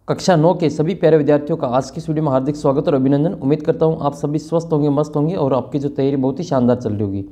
कक्षा 9 के सभी प्यारे विद्यार्थियों का आज की इस वीडियो में हार्दिक स्वागत और अभिनंदन। उम्मीद करता हूं आप सभी स्वस्थ होंगे, मस्त होंगे और आपकी जो तैयारी बहुत ही शानदार चल रही होगी।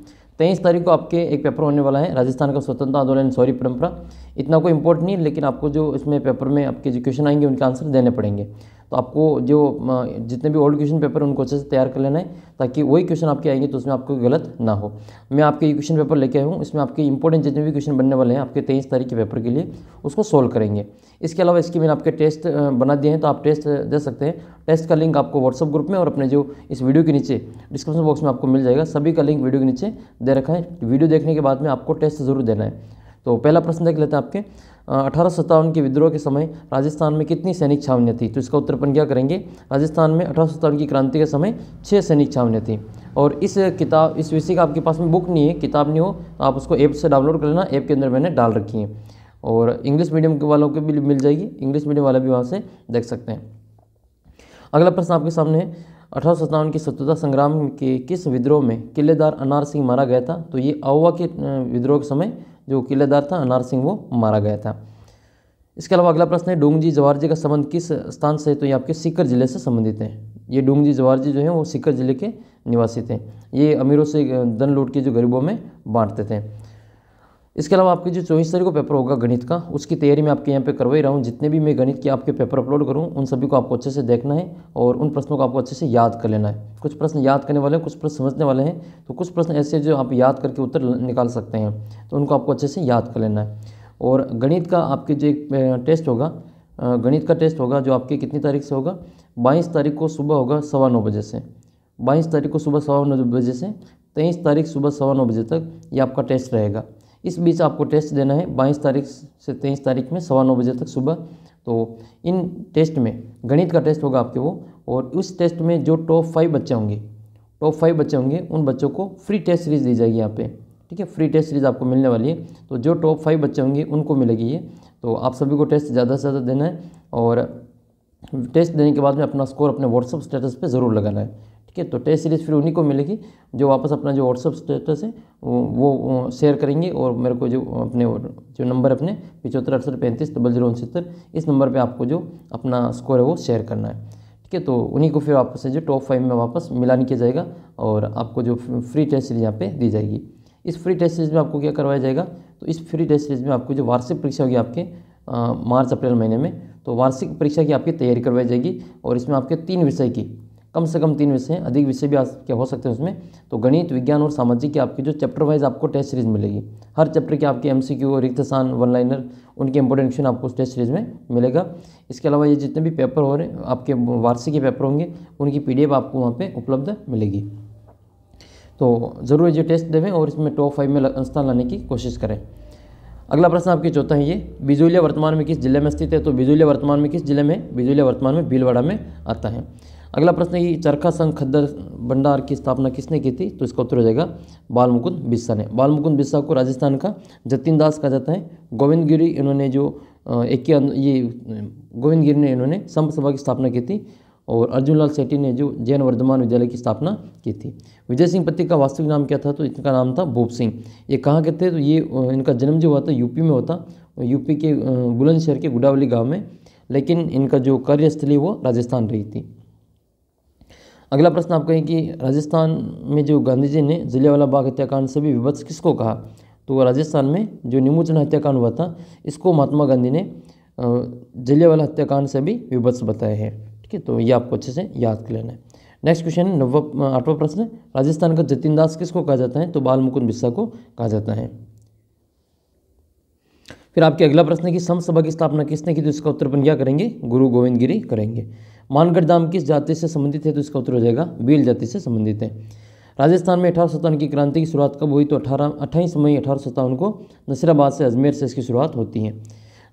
23 तारीख को आपके एक पेपर होने वाला है, राजस्थान का स्वतंत्रता आंदोलन सौर्य परंपरा। इतना कोई इंपॉर्टेंट नहीं है, लेकिन आपको जो इसमें पेपर में आपके जो क्वेश्चन आएंगे उनके आंसर देने पड़ेंगे। तो आपको जो जितने भी ओल्ड क्वेश्चन पेपर उनको अच्छे से तैयार कर लेना है, ताकि वही क्वेश्चन आपके आएंगे तो उसमें आपको गलत ना हो। मैं आपके ये क्वेश्चन पेपर लेके आया हूँ, इसमें आपके इंपॉर्टेंट जितने भी क्वेश्चन बनने वाले हैं आपके 23 तारीख के पेपर के लिए, उसको सोल्व करेंगे। इसके अलावा इसके मैंने आपके टेस्ट बना दिए हैं, तो आप टेस्ट दे सकते हैं। टेस्ट का लिंक आपको व्हाट्सअप ग्रुप में और अपने जो इस वीडियो के नीचे डिस्क्रिप्शन बॉक्स में आपको मिल जाएगा। सभी का लिंक वीडियो के नीचे दे रखा है। वीडियो देखने के बाद में आपको टेस्ट जरूर देना है। तो पहला प्रश्न देख लेते हैं आपके 1857 के विद्रोह के समय राजस्थान में कितनी सैनिक छावनियाँ थी। तो इसका उत्तर अपन क्या करेंगे, राजस्थान में 1857 की क्रांति के समय 6 सैनिक छावनियाँ थी। और इस विषय का आपके पास में बुक नहीं है, किताब नहीं हो, तो आप उसको ऐप से डाउनलोड कर लेना। ऐप के अंदर मैंने डाल रखी है और इंग्लिश मीडियम के वालों को भी मिल जाएगी, इंग्लिश मीडियम वाले भी वहाँ से देख सकते हैं। अगला प्रश्न आपके सामने है, 1857 के स्वतंत्रता संग्राम के किस विद्रोह में किलेदार अनार सिंह मारा गया था। तो ये आहुआ के विद्रोह के समय जो किलेदार था अनार सिंह वो मारा गया था। इसके अलावा अगला प्रश्न है, डूंगजी जवाहर जी का संबंध किस स्थान से है। तो ये आपके सीकर जिले से संबंधित है। ये डूंगजी जवाहर जी जो हैं वो सीकर जिले के निवासी थे। ये अमीरों से धन लूट के जो गरीबों में बांटते थे। इसके अलावा आपके जो 24 तारीख को पेपर होगा गणित का, उसकी तैयारी मैं आपके यहाँ पे करवा ही रहा हूँ। जितने भी मैं गणित के आपके पेपर अपलोड करूँ उन सभी को आपको अच्छे से देखना है और उन प्रश्नों को आपको अच्छे से याद कर लेना है। कुछ प्रश्न याद करने वाले हैं, कुछ प्रश्न समझने वाले हैं, तो कुछ प्रश्न ऐसे जो आप याद करके उत्तर निकाल सकते हैं, तो उनको आपको अच्छे से याद कर लेना है। और गणित का आपके जो एक टेस्ट होगा, गणित का टेस्ट होगा जो आपके कितनी तारीख से होगा, 22 तारीख को सुबह होगा 9:15 बजे से। 22 तारीख को सुबह 9:15 बजे से 23 तारीख सुबह 9:15 बजे तक ये आपका टेस्ट रहेगा। इस बीच आपको टेस्ट देना है 22 तारीख से 23 तारीख में 9:15 बजे तक सुबह। तो इन टेस्ट में गणित का टेस्ट होगा आपके वो, और उस टेस्ट में जो टॉप 5 बच्चे होंगे उन बच्चों को फ्री टेस्ट सीरीज़ दी जाएगी यहाँ पे। ठीक है, फ्री टेस्ट सीरीज़ आपको मिलने वाली है। तो जो टॉप 5 बच्चे होंगे उनको मिलेगी ये। तो आप सभी को टेस्ट ज़्यादा से ज़्यादा देना है और टेस्ट देने के बाद में अपना स्कोर अपने व्हाट्सअप स्टेटस पे ज़रूर लगाना है। ठीक है, तो टेस्ट सीरीज़ फिर उन्हीं को मिलेगी जो वापस अपना जो व्हाट्सअप स्टेटस है वो शेयर करेंगे। और मेरे को जो अपने जो नंबर अपने 75 68 35 0069 इस नंबर पे आपको जो अपना स्कोर है वो शेयर करना है। ठीक है, तो उन्हीं को फिर वापस से जो टॉप 5 में वापस मिलान किया जाएगा और आपको जो फ्री टेस्ट सीरीज यहाँ पे दी जाएगी। इस फ्री टेस्ट सीरीज में आपको क्या करवाया जाएगा, तो इस फ्री टेस्ट सीरीज में आपको जो वार्षिक परीक्षा होगी आपके मार्च अप्रैल महीने में, तो वार्षिक परीक्षा की आपकी तैयारी करवाई जाएगी। और इसमें आपके 3 विषय की, कम से कम 3 विषय हैं, अधिक विषय भी क्या हो सकते हैं उसमें। तो गणित, विज्ञान और सामाजिक की आपकी जो चैप्टर वाइज आपको टेस्ट सीरीज मिलेगी। हर चैप्टर के आपके MCQ, रिक्त स्थान, वन लाइनर, उनके इंपॉर्टेंट क्वेश्चन आपको टेस्ट सीरीज में मिलेगा। इसके अलावा ये जितने भी पेपर हो रहे हैं आपके वार्षिक के पेपर होंगे उनकी PDF आपको वहाँ पर उपलब्ध मिलेगी। तो ज़रूर जो टेस्ट देवें और इसमें टॉप 5 में स्थान लाने की कोशिश करें। अगला प्रश्न आपके चौथा है, ये बिजूलिया वर्तमान में किस जिले में स्थित है। तो बिजूलिया वर्तमान में किस जिले में, बिजूलिया वर्तमान में भीलवाड़ा में आता है। अगला प्रश्न है, चरखा संघ खद्दर भंडार की स्थापना किसने की थी। तो इसका उत्तर हो जाएगा बाल मुकुंद बिस्सा ने। बाल मुकुंद बिस्सा को राजस्थान का जतिन दास कहा जाता है। गोविंद गिरी इन्होंने जो गोविंद गिरी ने इन्होंने संप सभा की स्थापना की थी। और अर्जुन लाल सेठी ने जो जैन वर्धमान विद्यालय की स्थापना की थी। विजय सिंह पत्ती का वास्तविक नाम क्या था। तो इनका नाम था भूप सिंह। ये कहाँ के थे, तो ये इनका जन्म जो हुआ था यूपी में होता, यूपी के बुलंदशहर के गुडावली गांव में, लेकिन इनका जो कार्यस्थली वो राजस्थान रही थी। अगला प्रश्न आपका है कि राजस्थान में जो गांधी जी ने जलियांवाला बाग हत्याकांड से भी विभत्स किसको कहा। तो राजस्थान में जो नीमूचना हत्याकांड हुआ था इसको महात्मा गांधी ने जलियांवाला हत्याकांड से भी विभत्स बताया है। ठीक है, तो ये आपको अच्छे से याद कर लेना है। नेक्स्ट क्वेश्चन है 8वां प्रश्न, राजस्थान का जतिन दास किसको कहा जाता है। तो बाल मुकुंद बिस्सा को कहा जाता है। फिर आपके अगला प्रश्न है कि सम सभा की स्थापना किसने की। तो इसका उत्तर अपन क्या करेंगे, गुरु गोविंद गिरी करेंगे। मानगढ़ धाम किस जाति से संबंधित है। तो इसका उत्तर हो जाएगा भील जाति से संबंधित है। राजस्थान में 1857 की क्रांति की शुरुआत कब हुई। तो 28 मई 1857 को नसीराबाद से अजमेर से इसकी शुरुआत होती है।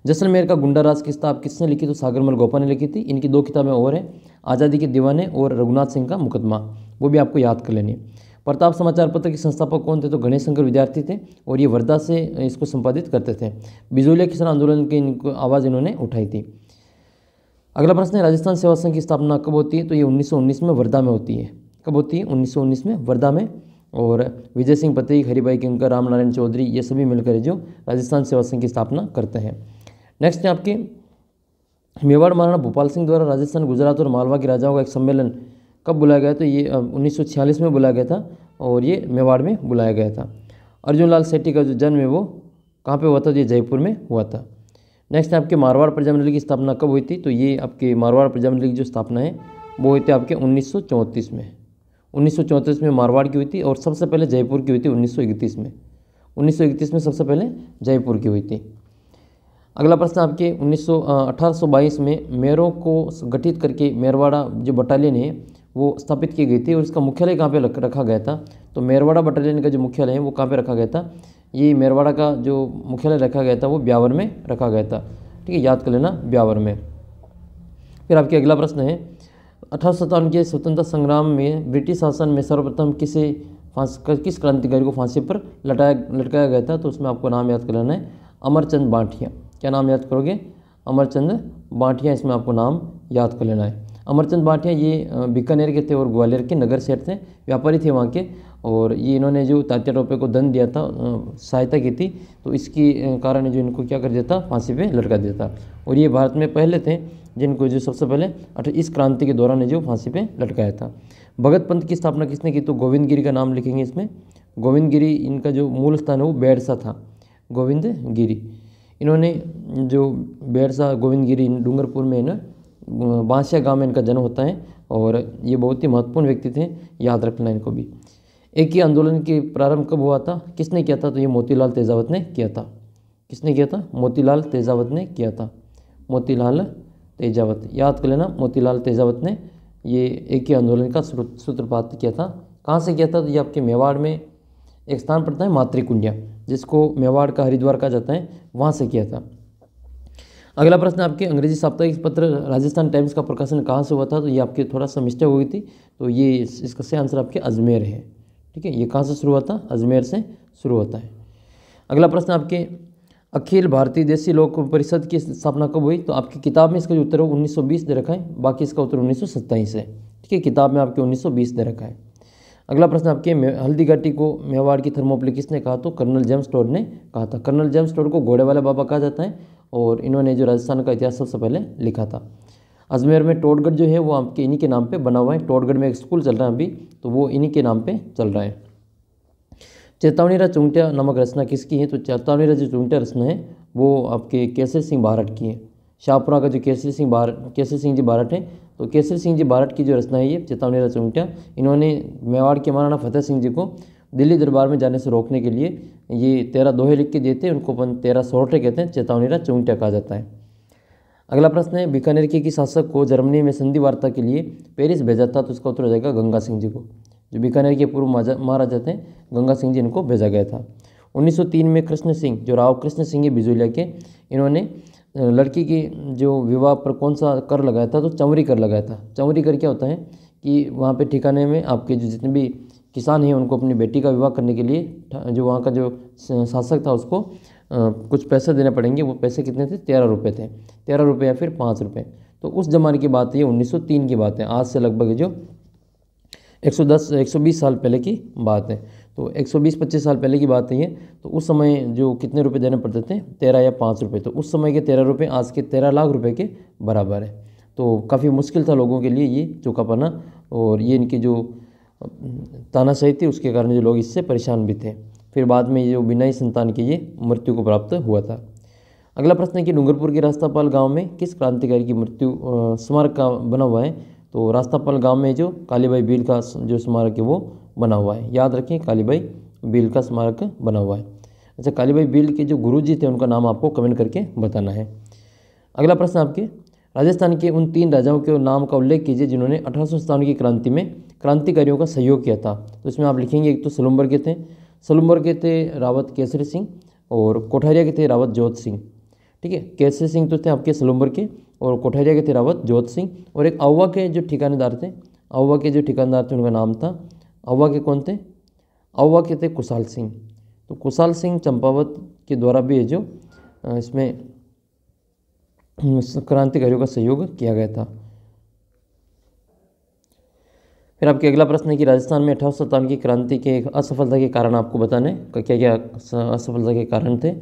जैसलमेर का गुंडाराज की किताब किसने लिखी। तो सागरमल गोपा ने लिखी थी। इनकी 2 किताबें और हैं, आज़ादी के दीवाने और रघुनाथ सिंह का मुकदमा, वो भी आपको याद कर लेनी है। प्रताप समाचार पत्र के संस्थापक कौन थे। तो गणेश शंकर विद्यार्थी थे और ये वर्धा से इसको संपादित करते थे। बिजोलिया किसान आंदोलन की आवाज़ इन्होंने उठाई थी। अगला प्रश्न है, राजस्थान सेवा संघ की स्थापना कब होती है। तो ये 1919 में वर्धा में होती है। कब होती है, 1919 में वर्धा में। और विजय सिंह पत्ती, हरिभाई किंकर, रामनारायण चौधरी, ये सभी मिलकर जो राजस्थान सेवा संघ की स्थापना करते हैं। नेक्स्ट है आपकी मेवाड़ महाराणा भूपाल सिंह द्वारा राजस्थान, गुजरात और मालवा के राजाओं का एक सम्मेलन कब बुलाया गया? तो ये 1946 में बुलाया गया था और ये मेवाड़ में बुलाया गया था। अर्जुन लाल सेठी का जो जन्म है वो कहाँ पे हुआ था? तो ये जयपुर में हुआ था। नेक्स्ट है आपके मारवाड़ प्रजामंडल की स्थापना कब हुई थी? तो ये आपके मारवाड़ प्रजामंडल की जो स्थापना है वो हुई थी आपके 1934 में। 1934 में मारवाड़ की हुई थी और सबसे पहले जयपुर की हुई थी 1931 में। 1931 में सबसे पहले जयपुर की हुई थी। अगला प्रश्न आपके 1822 में मेयरों को गठित करके मेरवाड़ा जो बटालियन है वो स्थापित की गई थी और इसका मुख्यालय कहाँ पे रखा गया था? तो मेरवाड़ा बटालियन का जो मुख्यालय है वो कहाँ पे रखा गया था? ये मेरवाड़ा का जो मुख्यालय रखा गया था वो ब्यावर में रखा गया था। ठीक है, याद कर लेना, ब्यावर में। फिर आपके अगला प्रश्न है 1857 के स्वतंत्रता संग्राम में ब्रिटिश शासन में सर्वप्रथम किस क्रांतिकारी को फांसी पर लटकाया गया था? तो उसमें आपको नाम याद कर लेना है, अमरचंद बांठिया। क्या नाम याद करोगे? अमरचंद बांठिया, इसमें आपको नाम याद कर लेना है। अमरचंद बांठिया ये बीकानेर के थे और ग्वालियर के नगर सेठ थे, व्यापारी थे वहाँ के, और ये इन्होंने जो तात्या टोपे को दंड दिया था, सहायता की थी, तो इसकी कारण जो इनको क्या कर दिया था? फांसी पे लटका दिया था। और ये भारत में पहले थे जिनको जो सबसे पहले इस क्रांति के दौरान जो फांसी पे लटकाया था। भगत पंथ की स्थापना किसने की? तो गोविंद गिरी का नाम लिखेंगे इसमें। गोविंद गिरी, इनका जो मूल स्थान है वो बेरसा था, गोविंद गिरी। इन्होंने जो बेरसा गोविंद गिरी डूंगरपुर में ना बांसिया गांव में इनका जन्म होता है और ये बहुत ही महत्वपूर्ण व्यक्ति थे, याद रखना इनको भी। एक ही आंदोलन के प्रारंभ कब हुआ था? किसने किया था? तो ये मोतीलाल तेजावत ने किया था। किसने किया था? मोतीलाल तेजावत ने किया था। मोतीलाल तेजावत, याद कर लेना, मोतीलाल तेजावत ने ये एक ही आंदोलन का सूत्रपात किया था। कहाँ से किया था? तो ये आपके मेवाड़ में एक स्थान पड़ता है मातृकुंडिया, जिसको मेवाड़ का हरिद्वार कहा जाता है, वहाँ से किया था। अगला प्रश्न आपके अंग्रेजी साप्ताहिक पत्र राजस्थान टाइम्स का प्रकाशन कहाँ से हुआ था? तो ये आपके थोड़ा सा मिस्टेक हो गई थी, तो ये इसका सही आंसर आपके अजमेर है। ठीक है, ये कहाँ से शुरू हुआ था? अजमेर से शुरू होता है। अगला प्रश्न आपके अखिल भारतीय देशी लोक परिषद की स्थापना कब हुई? तो आपकी किताब में इसका जो उत्तर है 1920 दे रखा है, बाकी इसका उत्तर 1927 है। ठीक है, किताब में आपके 1920 दे रखा है। अगला प्रश्न आपके हल्दी घाटी को मेवाड़ की थर्मोपली किसने कहा? तो कर्नल जेम्स टोड ने कहा था। कर्नल जेम्स टोड को घोड़े वाले बाबा कहा जाता है और इन्होंने जो राजस्थान का इतिहास सबसे पहले लिखा था। अजमेर में टोडगढ़ जो है वो आपके इन्हीं के नाम पे बना हुआ है। टोडगढ़ में एक स्कूल चल रहा है अभी, तो वो इन्हीं के नाम पे चल रहा है। चेतावनीरा चुंगटिया नामक रचना किसकी है? तो चेतावनीरा जो चुंगटिया रचना है वो आपके केसरी सिंह बारट की है। शाहपुरा का जो केसरी सिंह जी बारट है, तो केसरी सिंह जी बारट की जो रचना है ये चेतावनीरा चुंगटिया, इन्होंने मेवाड़ के महाराणा फतेह सिंह जी को दिल्ली दरबार में जाने से रोकने के लिए ये 13 दोहे लिख के देते हैं, उनको अपन 13 सोरठे कहते हैं, चेतावनीरा चुंगटिया कहा जाता है। अगला प्रश्न है बीकानेर के शासक को जर्मनी में संधि वार्ता के लिए पेरिस भेजा था? तो इसका उत्तर हो जाएगा गंगा सिंह जी को। जो बीकानेर के पूर्व महाराजा थे गंगा सिंह जी, इनको भेजा गया था। 1903 में कृष्ण सिंह, जो राव कृष्ण सिंह बिजोलिया के, इन्होंने लड़की की जो विवाह पर कौन सा कर लगाया था? तो चंवरी कर लगाया था। चंवरी कर क्या होता है कि वहाँ पे ठिकाने में आपके जो जितने भी किसान हैं उनको अपनी बेटी का विवाह करने के लिए जो वहाँ का जो शासक था उसको कुछ पैसे देने पड़ेंगे। वो पैसे कितने थे? 13 रुपये थे, 13 रुपये या फिर 5 रुपये। तो उस जमाने की बात है, 1903 की बात है, आज से लगभग जो 120 साल पहले की बात है। तो 120-25 साल पहले की बात है ये। तो उस समय जो कितने रुपए देने पड़ते थे? 13 या 5 रुपये। तो उस समय के 13 रुपये आज के 13 लाख रुपए के बराबर है। तो काफ़ी मुश्किल था लोगों के लिए ये चुका पाना, और ये इनकी जो तानाशाही थी उसके कारण जो लोग इससे परेशान भी थे। फिर बाद में ये जो बिना ही संतान के ये मृत्यु को प्राप्त हुआ था। अगला प्रश्न है कि डूंगरपुर के रास्तापाल गाँव में किस क्रांतिकारी की मृत्यु स्मारक का बना हुआ है? तो रास्तापाल गांव में जो कालीबाई भील का जो स्मारक है वो बना हुआ है। याद रखें, कालीबाई भील का स्मारक बना हुआ है। अच्छा, कालीबाई भील के जो गुरुजी थे उनका नाम आपको कमेंट करके बताना है। अगला प्रश्न आपके राजस्थान के उन 3 राजाओं के नाम का उल्लेख कीजिए जिन्होंने 1857 की क्रांति में क्रांतिकारियों का सहयोग किया था। तो इसमें आप लिखेंगे, एक तो सलुम्बर के थे, रावत केसरी सिंह, और कोठारिया के थे रावत जोत सिंह। ठीक है, केसरी सिंह तो थे आपके सलुम्बर के, और कोठारिया के थे रावत जोत सिंह, और एक अव्वा के जो ठिकानेदार थे, उनका नाम था, अव्वा के कौन थे? अव्वा के थे कुशाल सिंह। तो कुशाल सिंह चंपावत के द्वारा भी है जो इसमें क्रांतिकारियों का सहयोग किया गया था। फिर आपके अगला प्रश्न है कि राजस्थान में 1857 की क्रांति के असफलता के कारण आपको बताने क्या क्या असफलता के कारण थे,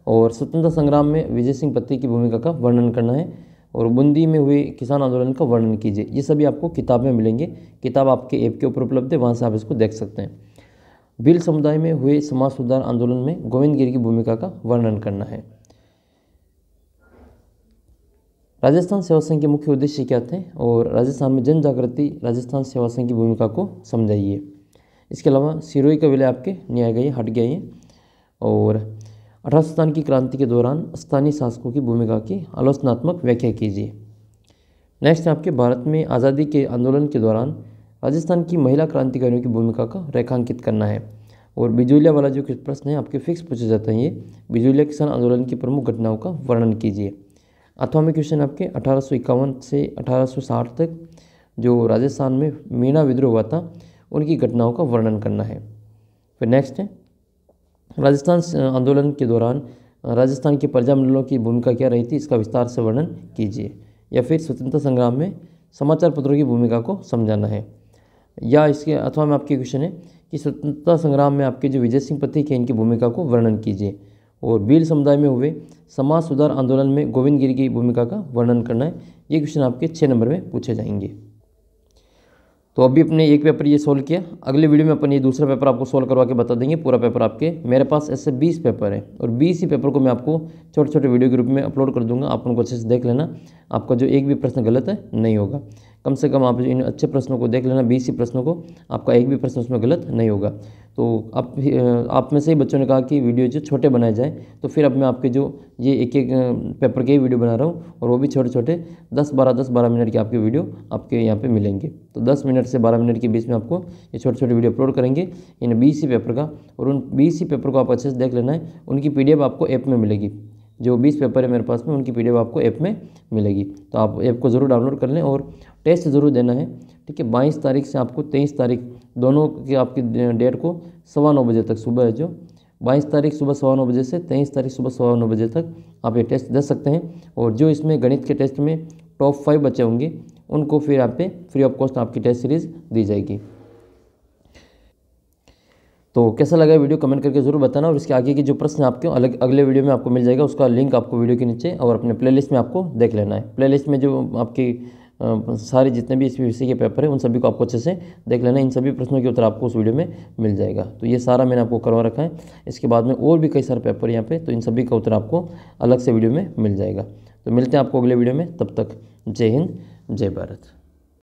और स्वतंत्रता संग्राम में विजय सिंह पत्ती की भूमिका का वर्णन करना है, और बूंदी में हुए किसान आंदोलन का वर्णन कीजिए। ये सभी आपको किताब में मिलेंगे। किताब आपके ऐप के ऊपर उपलब्ध है, वहाँ से आप इसको देख सकते हैं। भील समुदाय में हुए समाज सुधार आंदोलन में गोविंद गिरी की भूमिका का वर्णन करना है। राजस्थान सेवा संघ के मुख्य उद्देश्य क्या थे और राजस्थान में जन जागृति राजस्थान सेवा संघ की भूमिका को समझाइए। इसके अलावा सिरोही का विलय आपके न्याय गए हट गए हैं। और 1857 की क्रांति के दौरान स्थानीय शासकों की भूमिका की आलोचनात्मक व्याख्या कीजिए। नेक्स्ट है आपके भारत में आज़ादी के आंदोलन के दौरान राजस्थान की महिला क्रांतिकारियों की भूमिका का रेखांकित करना है। और बिजूलिया वाला जो प्रश्न है आपके फिक्स पूछे जाते हैं। ये बिजूलिया किसान आंदोलन की प्रमुख घटनाओं का वर्णन कीजिए। अथवा में क्वेश्चन आपके 1851 से 1860 तक जो राजस्थान में मीणा विद्रोह हुआ था उनकी घटनाओं का वर्णन करना है। फिर नेक्स्ट है राजस्थान आंदोलन के दौरान राजस्थान के प्रजा मंडलों की भूमिका क्या रही थी, इसका विस्तार से वर्णन कीजिए। या फिर स्वतंत्रता संग्राम में समाचार पत्रों की भूमिका को समझाना है। या इसके अथवा में आपके क्वेश्चन है कि स्वतंत्रता संग्राम में आपके जो विजय सिंह पथिक है इनकी भूमिका को वर्णन कीजिए। और भील समुदाय में हुए समाज सुधार आंदोलन में गोविंद गिरी की भूमिका का वर्णन करना है। ये क्वेश्चन आपके 6 नंबर में पूछे जाएंगे। तो अभी अपने एक पेपर ये सोल्व किया। अगले वीडियो में अपन ये दूसरा पेपर आपको सोल्व करवा के बता देंगे। पूरा पेपर आपके मेरे पास ऐसे 20 पेपर है और 20 ही पेपर को मैं आपको छोटे छोटे वीडियो के रूप में अपलोड कर दूंगा। आप उनको अच्छे से देख लेना। आपका जो एक भी प्रश्न गलत है नहीं होगा। कम से कम आप इन अच्छे प्रश्नों को देख लेना। 20 ही प्रश्नों को, आपका एक भी प्रश्न उसमें गलत नहीं होगा। तो आप में से ही बच्चों ने कहा कि वीडियो जो छोटे बनाए जाए, तो फिर अब मैं आपके जो ये एक एक पेपर के ही वीडियो बना रहा हूँ और वो भी छोटे छोटे 10-12 मिनट की आपकी वीडियो आपके यहाँ पे मिलेंगे। तो 10 मिनट से 12 मिनट के बीच में आपको ये छोटे छोटे वीडियो अपलोड करेंगे इन 20 ही पेपर का। और उन 20 ही पेपर को आप अच्छे से देख लेना है। उनकी PDF आपको ऐप में मिलेगी। जो 20 पेपर है मेरे पास में उनकी PDF आपको ऐप में मिलेगी। तो आप ऐप को ज़रूर डाउनलोड कर लें और टेस्ट ज़रूर देना है। ठीक है, 22 तारीख से आपको 23 तारीख दोनों की आपकी डेट को 9:15 बजे तक सुबह है जो 22 तारीख सुबह 9:15 बजे से 23 तारीख सुबह 9:15 बजे तक आप ये टेस्ट दे सकते हैं। और जो इसमें गणित के टेस्ट में टॉप 5 बच्चे होंगे उनको फिर आप पे फ्री ऑफ कॉस्ट आपकी टेस्ट सीरीज़ दी जाएगी। तो कैसा लगा वीडियो कमेंट करके ज़रूर बताना। और इसके आगे की जो प्रश्न आपके अगले वीडियो में आपको मिल जाएगा, उसका लिंक आपको वीडियो के नीचे और अपने प्लेलिस्ट में आपको देख लेना है। प्लेलिस्ट में जो आपकी सारे जितने भी इस विषय के पेपर हैं उन सभी को आपको अच्छे से देख लेना है। इन सभी प्रश्नों के उत्तर आपको उस वीडियो में मिल जाएगा। तो ये सारा मैंने आपको करवा रखा है। इसके बाद में और भी कई सारे पेपर यहाँ पे, तो इन सभी का उत्तर आपको अलग से वीडियो में मिल जाएगा। तो मिलते हैं आपको अगले वीडियो में। तब तक जय हिंद, जय भारत।